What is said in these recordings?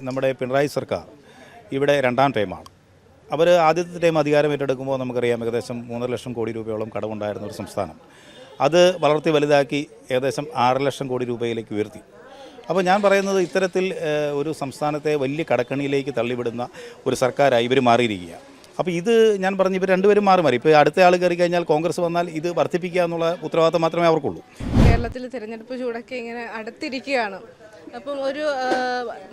നമ്മുടെ പിണറായി സർക്കാർ ഇവിടെ രണ്ടാം ടൈമാണ്. അവർ ആദ്യത്തെ ടൈം അധികാരം ഏറ്റെടുക്കുമ്പോൾ നമുക്കറിയാം ഏകദേശം 3.5 ലക്ഷം കോടി രൂപയോളം കടമുണ്ടായിരുന്ന ഒരു സംസ്ഥാനം അത് വളർത്തി വലുതാക്കി ഏകദേശം 6 ലക്ഷം കോടി രൂപയിലേക്ക് ഉയർത്തി. അപ്പോൾ ഞാൻ പറയുന്നത് ഇത്തരത്തിൽ ഒരു സംസ്ഥാനത്തെ വലിയ കടക്കണിയിലേക്ക് തള്ളിവിടുന്ന ഒരു സർക്കാരായി ഇവർ മാറിയിരിക്കുകയാണ്. അപ്പോൾ ഇത് ഞാൻ പറഞ്ഞു ഇവർ രണ്ടുപേരും മാറി ഇപ്പോൾ അടുത്ത ആൾ കയറി കഴിഞ്ഞാൽ കോൺഗ്രസ് വന്നാൽ ഇത് വർദ്ധിപ്പിക്കുക എന്നുള്ള ഉത്തരവാദിത്തം മാത്രമേ അവർക്കുള്ളൂ. കേരളത്തിൽ തിരഞ്ഞെടുപ്പ് ചൂടൊക്കെ ഇങ്ങനെ അടുത്തിരിക്കുകയാണ്. അപ്പം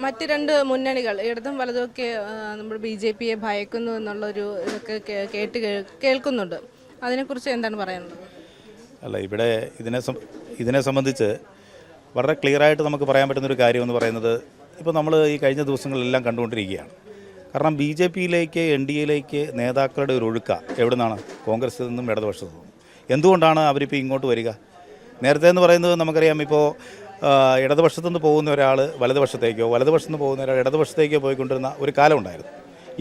മറ്റ് രണ്ട് മുന്നണികൾ ഇടതും വലതുമൊക്കെ നമ്മുടെ BJPയെ ഭയക്കുന്നു എന്നുള്ളൊരു ഇതൊക്കെ കേൾക്കുന്നുണ്ട്. അതിനെക്കുറിച്ച് എന്താണ് പറയാനുള്ളത്? അല്ല, ഇവിടെ ഇതിനെ സംബന്ധിച്ച് വളരെ ക്ലിയറായിട്ട് നമുക്ക് പറയാൻ പറ്റുന്നൊരു കാര്യമെന്ന് പറയുന്നത് ഇപ്പോൾ നമ്മൾ ഈ കഴിഞ്ഞ ദിവസങ്ങളിലെല്ലാം കണ്ടുകൊണ്ടിരിക്കുകയാണ്. കാരണം BJPയിലേക്ക് NDAയിലേക്ക് നേതാക്കളുടെ ഒരു ഒഴുക്ക എവിടെ നിന്നാണ്? കോൺഗ്രസിൽ നിന്നും ഇടതുപക്ഷത്തു നിന്നും. എന്തുകൊണ്ടാണ് അവരിപ്പോൾ ഇങ്ങോട്ട് വരിക? നേരത്തെ എന്ന് പറയുന്നത് നമുക്കറിയാം, ഇപ്പോൾ ഇടതുപക്ഷത്തു നിന്ന് പോകുന്ന ഒരാൾ വലതുപക്ഷത്തേക്കോ വലതുപക്ഷത്തു നിന്ന് പോകുന്ന ഒരാൾ ഇടതുപക്ഷത്തേക്കോ പോയിക്കൊണ്ടിരുന്ന ഒരു കാലം ഉണ്ടായിരുന്നു.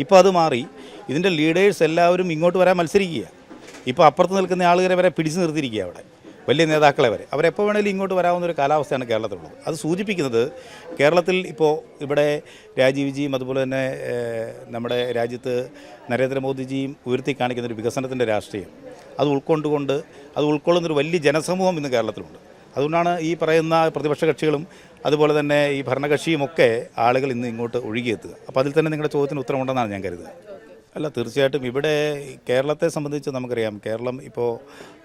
ഇപ്പോൾ അത് മാറി ഇതിൻ്റെ ലീഡേഴ്സ് എല്ലാവരും ഇങ്ങോട്ട് വരാൻ മത്സരിക്കുക. ഇപ്പോൾ അപ്പുറത്ത് നിൽക്കുന്ന ആളുകളെ വരെ പിടിച്ചു നിർത്തിയിരിക്കുക. അവിടെ വലിയ നേതാക്കളെ വരെ അവരെപ്പോൾ വേണമെങ്കിലും ഇങ്ങോട്ട് വരാവുന്നൊരു കാലാവസ്ഥയാണ് കേരളത്തിലുള്ളത്. അത് സൂചിപ്പിക്കുന്നത് കേരളത്തിൽ ഇപ്പോൾ ഇവിടെ രാജീവ്ജിയും അതുപോലെ തന്നെ നമ്മുടെ രാജ്യത്ത് നരേന്ദ്രമോദിജിയും ഉയർത്തി കാണിക്കുന്നൊരു വികസനത്തിൻ്റെ രാഷ്ട്രീയം അത് ഉൾക്കൊള്ളുന്നൊരു വലിയ ജനസമൂഹം ഇന്ന് കേരളത്തിലുണ്ട്. അതുകൊണ്ടാണ് ഈ പറയുന്ന പ്രതിപക്ഷ കക്ഷികളും അതുപോലെ തന്നെ ഈ ഭരണകക്ഷിയുമൊക്കെ ആളുകൾ ഇന്ന് ഇങ്ങോട്ട് ഒഴുകിയെത്തുക. അപ്പോൾ അതിൽ തന്നെ നിങ്ങളുടെ ചോദ്യത്തിന് ഉത്തരമുണ്ടെന്നാണ് ഞാൻ കരുതുക. അല്ല, തീർച്ചയായിട്ടും ഇവിടെ കേരളത്തെ സംബന്ധിച്ച് നമുക്കറിയാം, കേരളം ഇപ്പോൾ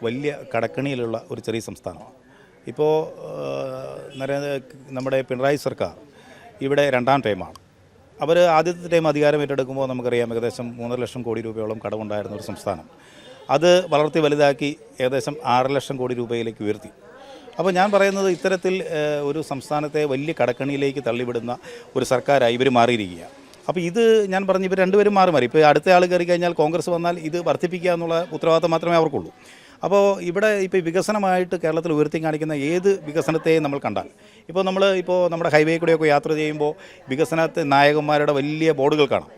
വലിയ കടക്കണിയിലുള്ള ഒരു ചെറിയ സംസ്ഥാനമാണ്. ഇപ്പോൾ നമ്മുടെ പിണറായി സർക്കാർ ഇവിടെ രണ്ടാം ടൈമാണ്. അവർ ആദ്യത്തെ ടൈം അധികാരം ഏറ്റെടുക്കുമ്പോൾ നമുക്കറിയാം ഏകദേശം 3.5 ലക്ഷം കോടി രൂപയോളം കടമുണ്ടായിരുന്ന ഒരു സംസ്ഥാനം അത് വളർത്തി വലുതാക്കി ഏകദേശം 6 ലക്ഷം കോടി രൂപയിലേക്ക് ഉയർത്തി. അപ്പോൾ ഞാൻ പറയുന്നത് ഇത്തരത്തിൽ ഒരു സംസ്ഥാനത്തെ വലിയ കടക്കണിയിലേക്ക് തള്ളിവിടുന്ന ഒരു സർക്കാരായി ഇവർ മാറിയിരിക്കുകയാണ്. അപ്പോൾ ഇത് ഞാൻ പറഞ്ഞു ഇവർ രണ്ടുപേരും മാറി ഇപ്പോൾ അടുത്ത ആൾ കയറി കഴിഞ്ഞാൽ കോൺഗ്രസ് വന്നാൽ ഇത് വർദ്ധിപ്പിക്കുക എന്നുള്ള ഉത്തരവാദിത്തം മാത്രമേ അവർക്കുള്ളൂ. അപ്പോൾ ഇവിടെ ഇപ്പോൾ വികസനമായിട്ട് കേരളത്തിൽ ഉയർത്തി കാണിക്കുന്ന ഏത് വികസനത്തെയും നമ്മൾ കണ്ടാൽ ഇപ്പോൾ നമ്മുടെ ഹൈവേ കൂടെയൊക്കെ യാത്ര ചെയ്യുമ്പോൾ വികസനത്തെ നായകന്മാരുടെ വലിയ ബോർഡുകൾ കാണാം.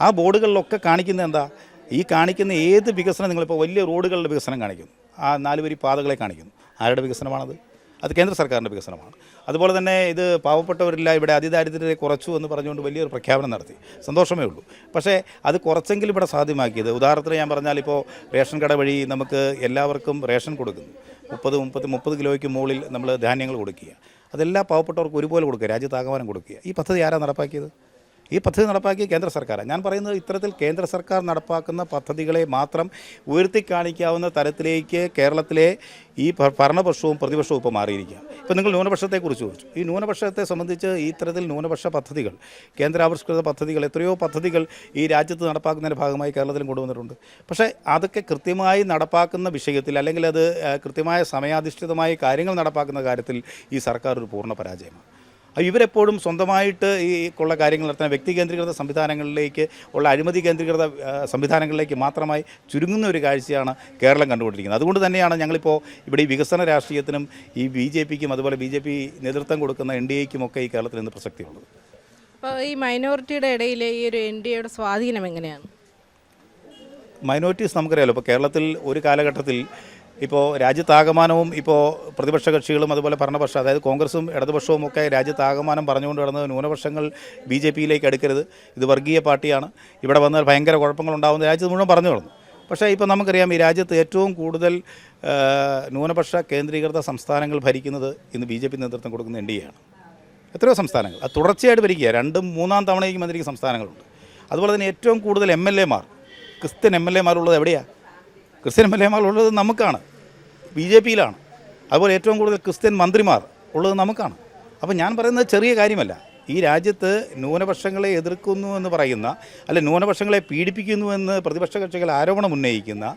ആ ബോർഡുകളിലൊക്കെ കാണിക്കുന്നത് എന്താ? ഈ കാണിക്കുന്ന ഏത് വികസനം നിങ്ങളിപ്പോൾ വലിയ റോഡുകളുടെ വികസനം കാണിക്കുന്നു, ആ 4 വരി പാതകളെ കാണിക്കുന്നു. ആരുടെ വികസനമാണത്? അത് കേന്ദ്ര സർക്കാരിൻ്റെ വികസനമാണ്. അതുപോലെ തന്നെ ഇത് പാവപ്പെട്ടവരില്ല ഇവിടെ അതിദാരിദ്ര്യത്തെ കുറച്ചു എന്ന് പറഞ്ഞുകൊണ്ട് വലിയൊരു പ്രഖ്യാപനം നടത്തി. സന്തോഷമേ ഉള്ളൂ. പക്ഷേ അത് കുറച്ചെങ്കിലും ഇവിടെ സാധ്യമാക്കിയത്, ഉദാഹരണത്തിന് ഞാൻ പറഞ്ഞാൽ ഇപ്പോൾ റേഷൻ കട വഴി നമുക്ക് എല്ലാവർക്കും റേഷൻ കൊടുക്കുന്നു. 30 കിലോയ്ക്ക് മുകളിൽ നമ്മൾ ധാന്യങ്ങൾ കൊടുക്കുക. അതെല്ലാം പാവപ്പെട്ടവർക്ക് ഒരുപോലെ കൊടുക്കുക, രാജ്യത്താകമാനം കൊടുക്കുക. ഈ പദ്ധതി ആരാണ് നടപ്പാക്കിയത്? ഈ പദ്ധതി നടപ്പാക്കിയ കേന്ദ്ര സർക്കാരാണ്. ഞാൻ പറയുന്നത് ഇത്തരത്തിൽ കേന്ദ്ര സർക്കാർ നടപ്പാക്കുന്ന പദ്ധതികളെ മാത്രം ഉയർത്തിക്കാണിക്കാവുന്ന തരത്തിലേക്ക് കേരളത്തിലെ ഈ ഭരണപക്ഷവും പ്രതിപക്ഷവും ഇപ്പോൾ മാറിയിരിക്കുക. ഇപ്പോൾ നിങ്ങൾ ന്യൂനപക്ഷത്തെക്കുറിച്ച് ചോദിച്ചു. ഈ ന്യൂനപക്ഷത്തെ സംബന്ധിച്ച് ഇത്തരത്തിൽ ന്യൂനപക്ഷ പദ്ധതികൾ, കേന്ദ്രാവിഷ്കൃത പദ്ധതികൾ, എത്രയോ പദ്ധതികൾ ഈ രാജ്യത്ത് നടപ്പാക്കുന്നതിൻ്റെ ഭാഗമായി കേരളത്തിലും കൊണ്ടുവന്നിട്ടുണ്ട്. പക്ഷേ അതൊക്കെ കൃത്യമായി നടപ്പാക്കുന്ന വിഷയത്തിൽ, അല്ലെങ്കിൽ അത് കൃത്യമായ സമയാധിഷ്ഠിതമായി കാര്യങ്ങൾ നടപ്പാക്കുന്ന കാര്യത്തിൽ ഈ സർക്കാർ ഒരു പൂർണ്ണ പരാജയമാണ്. ഇവരെപ്പോഴും സ്വന്തമായിട്ട് ഈ ഉള്ള കാര്യങ്ങൾ നടത്താൻ വ്യക്തി കേന്ദ്രീകൃത സംവിധാനങ്ങളിലേക്ക് ഉള്ള അഴിമതി കേന്ദ്രീകൃത സംവിധാനങ്ങളിലേക്ക് മാത്രമായി ചുരുങ്ങുന്ന ഒരു കാഴ്ചയാണ് കേരളം കണ്ടുകൊണ്ടിരിക്കുന്നത്. അതുകൊണ്ട് തന്നെയാണ് ഞങ്ങളിപ്പോൾ ഇവിടെ ഈ വികസന രാഷ്ട്രീയത്തിനും ഈ BJPക്കും അതുപോലെ BJP നേതൃത്വം കൊടുക്കുന്ന NDAയ്ക്കുമൊക്കെ ഈ കേരളത്തിൽ നിന്ന് പ്രസക്തിയുള്ളത്. അപ്പോൾ ഈ മൈനോറിറ്റിയുടെ ഇടയിലെ ഈ ഒരു NDAയുടെ സ്വാധീനം എങ്ങനെയാണ്? മൈനോറിറ്റീസ് നമുക്കറിയാമല്ലോ, ഇപ്പോൾ കേരളത്തിൽ ഒരു കാലഘട്ടത്തിൽ ഇപ്പോൾ രാജ്യത്താകമാനവും ഇപ്പോൾ പ്രതിപക്ഷ കക്ഷികളും അതുപോലെ ഭരണപക്ഷം, അതായത് കോൺഗ്രസും ഇടതുപക്ഷവും ഒക്കെ രാജ്യത്താകമാനം പറഞ്ഞുകൊണ്ട് കിടന്നത് ന്യൂനപക്ഷങ്ങൾ BJPയിലേക്ക് അടുക്കരുത്, ഇത് വർഗീയ പാർട്ടിയാണ്, ഇവിടെ വന്നാൽ ഭയങ്കര കുഴപ്പങ്ങളുണ്ടാകുന്ന രാജ്യത്ത് മുഴുവൻ പറഞ്ഞു കിടന്നു. പക്ഷേ ഇപ്പോൾ നമുക്കറിയാം ഈ രാജ്യത്ത് ഏറ്റവും കൂടുതൽ ന്യൂനപക്ഷ കേന്ദ്രീകൃത സംസ്ഥാനങ്ങൾ ഭരിക്കുന്നത് ഇന്ന് BJP നേതൃത്വം കൊടുക്കുന്ന NDAയാണ്. എത്രയോ സംസ്ഥാനങ്ങൾ അത് തുടർച്ചയായിട്ട് ഭരിക്കുക, 2ഉം 3ആം തവണയ്ക്ക് മന്ത്രിക്ക് സംസ്ഥാനങ്ങളുണ്ട്. അതുപോലെ തന്നെ ഏറ്റവും കൂടുതൽ MLAമാർ, ക്രിസ്ത്യൻ MLAമാരുള്ളത് എവിടെയാണ്? ക്രിസ്ത്യൻ MLAമാരുള്ളത് നമുക്കാണ്, BJPയിലാണ്. അതുപോലെ ഏറ്റവും കൂടുതൽ ക്രിസ്ത്യൻ മന്ത്രിമാർ ഉള്ളത് നമുക്കാണ്. അപ്പോൾ ഞാൻ പറയുന്നത് ചെറിയ കാര്യമല്ല. ഈ രാജ്യത്ത് ന്യൂനപക്ഷങ്ങളെ എതിർക്കുന്നു എന്ന് പറയുന്ന, അല്ലെ ന്യൂനപക്ഷങ്ങളെ പീഡിപ്പിക്കുന്നു എന്ന് പ്രതിപക്ഷ കക്ഷികൾ ആരോപണം ഉന്നയിക്കുന്ന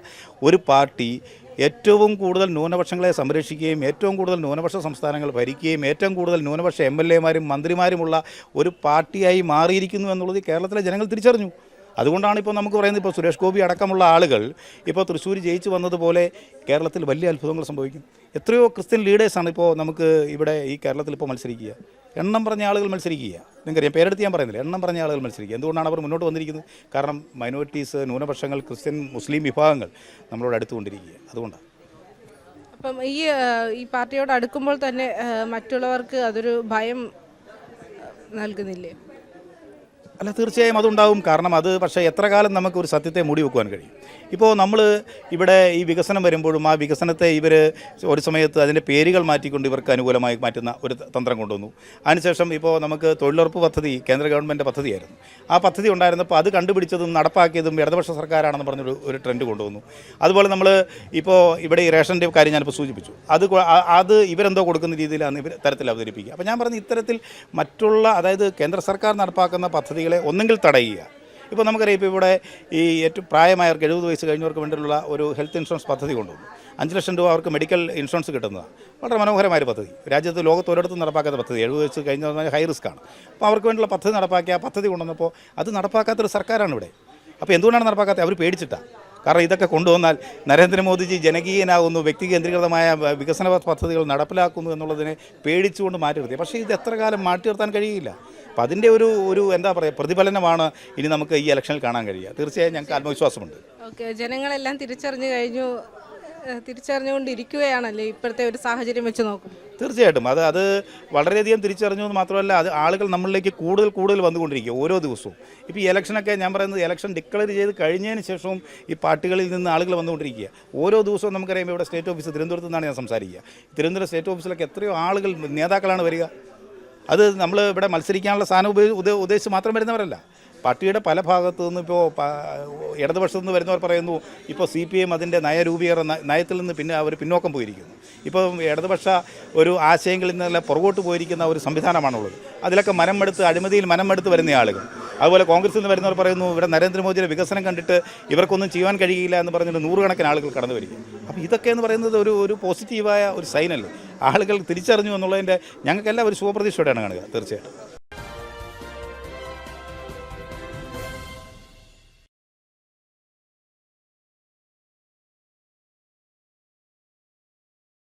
ഒരു പാർട്ടി ഏറ്റവും കൂടുതൽ ന്യൂനപക്ഷങ്ങളെ സംരക്ഷിക്കുകയും ഏറ്റവും കൂടുതൽ ന്യൂനപക്ഷ സംസ്ഥാനങ്ങൾ ഭരിക്കുകയും ഏറ്റവും കൂടുതൽ ന്യൂനപക്ഷ MLAമാരും മന്ത്രിമാരുമുള്ള ഒരു പാർട്ടിയായി മാറിയിരിക്കുന്നു എന്നുള്ളത് കേരളത്തിലെ ജനങ്ങൾ തിരിച്ചറിഞ്ഞു. അതുകൊണ്ടാണ് ഇപ്പോൾ നമുക്ക് പറയുന്നത്, ഇപ്പോൾ സുരേഷ് ഗോപി അടക്കമുള്ള ആളുകൾ ഇപ്പോൾ തൃശ്ശൂർ ജയിച്ചു വന്നതുപോലെ കേരളത്തിൽ വലിയ അത്ഭുതങ്ങൾ സംഭവിക്കും. എത്രയോ ക്രിസ്ത്യൻ ലീഡേഴ്സാണ് ഇപ്പോൾ നമുക്ക് ഇവിടെ ഈ കേരളത്തിൽ ഇപ്പോൾ മത്സരിക്കുക. എണ്ണം പറഞ്ഞ ആളുകൾ മത്സരിക്കുക. നിങ്ങൾക്കറിയാം, പേരെടുത്ത് ഞാൻ പറയുന്നില്ല, എണ്ണം പറഞ്ഞ ആളുകൾ മത്സരിക്കുക. എന്തുകൊണ്ടാണ് അവർ മുന്നോട്ട് വന്നിരിക്കുന്നത്? കാരണം മൈനോറിറ്റീസ്, ന്യൂനപക്ഷങ്ങൾ, ക്രിസ്ത്യൻ, മുസ്ലിം വിഭാഗങ്ങൾ നമ്മളോട് അടുത്തുകൊണ്ടിരിക്കുക. അതുകൊണ്ടാണ്. അപ്പം ഈ പാർട്ടിയോട് അടുക്കുമ്പോൾ തന്നെ മറ്റുള്ളവർക്ക് അതൊരു ഭയം നൽകുന്നില്ലേ? അല്ല, തീർച്ചയായും അതുണ്ടാവും. കാരണം അത് പക്ഷേ എത്ര കാലം നമുക്ക് ഒരു സത്യത്തെ മൂടി വെക്കുവാൻ കഴിയും? ഇപ്പോൾ നമ്മൾ ഇവിടെ ഈ വികസനം വരുമ്പോഴും ആ വികസനത്തെ ഇവർ ഒരു സമയത്ത് അതിൻ്റെ പേരുകൾ മാറ്റിക്കൊണ്ട് ഇവർക്ക് അനുകൂലമായി മാറ്റുന്ന ഒരു തന്ത്രം കൊണ്ടുവന്നു. അതിനുശേഷം ഇപ്പോൾ നമുക്ക് തൊഴിലുറപ്പ് പദ്ധതി കേന്ദ്ര ഗവൺമെൻറ് പദ്ധതിയായിരുന്നു. ആ പദ്ധതി ഉണ്ടായിരുന്നപ്പോൾ അത് കണ്ടുപിടിച്ചതും നടപ്പാക്കിയതും ഇടതുപക്ഷ സർക്കാരാണെന്ന് പറഞ്ഞൊരു ട്രെൻഡ് കൊണ്ടുവന്നു. അതുപോലെ നമ്മൾ ഇപ്പോൾ ഇവിടെ ഈ റേഷൻ്റെ കാര്യം ഞാനിപ്പോൾ സൂചിപ്പിച്ചു. അത് ഇവരെന്തോ കൊടുക്കുന്ന രീതിയിലാണ് ഇവർ തരത്തിൽ അവതരിപ്പിക്കുക. അപ്പോൾ ഞാൻ പറഞ്ഞു, ഇത്തരത്തിൽ മറ്റുള്ള അതായത് കേന്ദ്ര സർക്കാർ നടപ്പാക്കുന്ന പദ്ധതികളെ ഒന്നെങ്കിൽ തടയുക. ഇപ്പോൾ നമുക്കറിയാം, ഇപ്പോൾ ഇവിടെ ഈ ഏറ്റവും പ്രായമായവർക്ക് 70 വയസ്സ് കഴിഞ്ഞവർക്ക് വേണ്ടിയുള്ള ഒരു ഹെൽത്ത് ഇൻഷുറൻസ് പദ്ധതി കൊണ്ടുവന്നു. 5 ലക്ഷം രൂപ അവർക്ക് മെഡിക്കൽ ഇൻഷുറൻസ് കിട്ടുന്നതാണ്. വളരെ മനോഹരമായൊരു പദ്ധതി. രാജ്യത്ത് ലോകത്ത് ഒരിടത്തും നടപ്പാക്കാത്ത പദ്ധതി. 70 വയസ്സ് കഴിഞ്ഞ ഹൈ റിസ്ക്കാണ്. അപ്പോൾ അവർക്ക് വേണ്ടിയുള്ള പദ്ധതി നടപ്പാക്കി ആ പദ്ധതി കൊണ്ടുവന്നപ്പോൾ അത് നടപ്പാക്കാത്തൊരു സർക്കാരാണ് ഇവിടെ. അപ്പോൾ എന്തുകൊണ്ടാണ് നടപ്പാക്കാത്തത്? അവർ പേടിച്ചിട്ടാണ്. കാരണം ഇതൊക്കെ കൊണ്ടുവന്നാൽ നരേന്ദ്രമോദിജി ജനകീയനാകുന്നു, വ്യക്തി കേന്ദ്രീകൃതമായ വികസന പദ്ധതികൾ നടപ്പിലാക്കുന്നു എന്നുള്ളതിനെ പേടിച്ചുകൊണ്ട് മാറ്റി നിർത്തി. പക്ഷേ ഇത് എത്ര കാലം മാറ്റി നിർത്താൻ കഴിയില്ല. അപ്പം അതിൻ്റെ ഒരു എന്താ പറയുക പ്രതിഫലനമാണ് ഇനി നമുക്ക് ഈ ഇലക്ഷനിൽ കാണാൻ കഴിയുക. തീർച്ചയായും ഞങ്ങൾക്ക് ആത്മവിശ്വാസമുണ്ട്. ഓക്കെ, ജനങ്ങളെല്ലാം തിരിച്ചറിഞ്ഞുകൊണ്ടിരിക്കുകയാണല്ലേ ഇപ്പോഴത്തെ ഒരു സാഹചര്യം വെച്ച് നോക്കും? തീർച്ചയായിട്ടും അത് വളരെയധികം തിരിച്ചറിഞ്ഞു എന്ന് മാത്രമല്ല, അത് ആളുകൾ നമ്മളിലേക്ക് കൂടുതൽ വന്നുകൊണ്ടിരിക്കുക ഓരോ ദിവസവും. ഇപ്പോൾ ഈ ഇലക്ഷനൊക്കെ ഞാൻ പറയുന്നത്, ഇലക്ഷൻ ഡിക്ലെയർ ചെയ്ത് കഴിഞ്ഞതിന് ശേഷവും ഈ പാർട്ടികളിൽ നിന്ന് ആളുകൾ വന്നുകൊണ്ടിരിക്കുക. ഓരോ ദിവസവും നമുക്കറിയാം, ഇവിടെ സ്റ്റേറ്റ് ഓഫീസ് തിരുവനന്തപുരത്ത് നിന്നാണ് ഞാൻ സംസാരിക്കുക. തിരുവനന്തപുരം സ്റ്റേറ്റ് ഓഫീസിലൊക്കെ എത്രയോ ആളുകൾ നേതാക്കളാണ് വരിക. അത് നമ്മൾ ഇവിടെ മത്സരിക്കാനുള്ള സ്ഥാനം ഉദ്ദേശിച്ച് മാത്രം വരുന്നവരല്ല. പാർട്ടിയുടെ പല ഭാഗത്തു നിന്ന് ഇപ്പോൾ ഇടതുപക്ഷത്തു നിന്ന് വരുന്നവർ പറയുന്നു, ഇപ്പോൾ CPM അതിൻ്റെ നയത്തിൽ നിന്ന് പിന്നെ അവർ പിന്നോക്കം പോയിരിക്കുന്നു. ഇപ്പോൾ ഇടതുപക്ഷ ഒരു ആശയങ്ങളിൽ നിന്നെല്ലാം പുറകോട്ട് പോയിരിക്കുന്ന ഒരു സംവിധാനമാണുള്ളത്. അതിലൊക്കെ അഴിമതിയിൽ മനമെടുത്ത് വരുന്ന ആളുകൾ. അതുപോലെ കോൺഗ്രസിൽ നിന്ന് വരുന്നവർ പറയുന്നു, ഇവിടെ നരേന്ദ്രമോദിയുടെ വികസനം കണ്ടിട്ട് ഇവർക്കൊന്നും ചെയ്യാൻ കഴിയില്ല എന്ന് പറഞ്ഞിട്ട് 100 കണക്കിന് ആളുകൾ കടന്നു വരിക. അപ്പോൾ ഇതൊക്കെ എന്ന് പറയുന്നത് ഒരു പോസിറ്റീവായ ഒരു സൈനല്ലേ. ആളുകൾ തിരിച്ചറിഞ്ഞു എന്നുള്ളതിൻ്റെ ഞങ്ങൾക്കെല്ലാം ഒരു ശുഭപ്രതീക്ഷയോടെയാണ് കാണുക. തീർച്ചയായിട്ടും.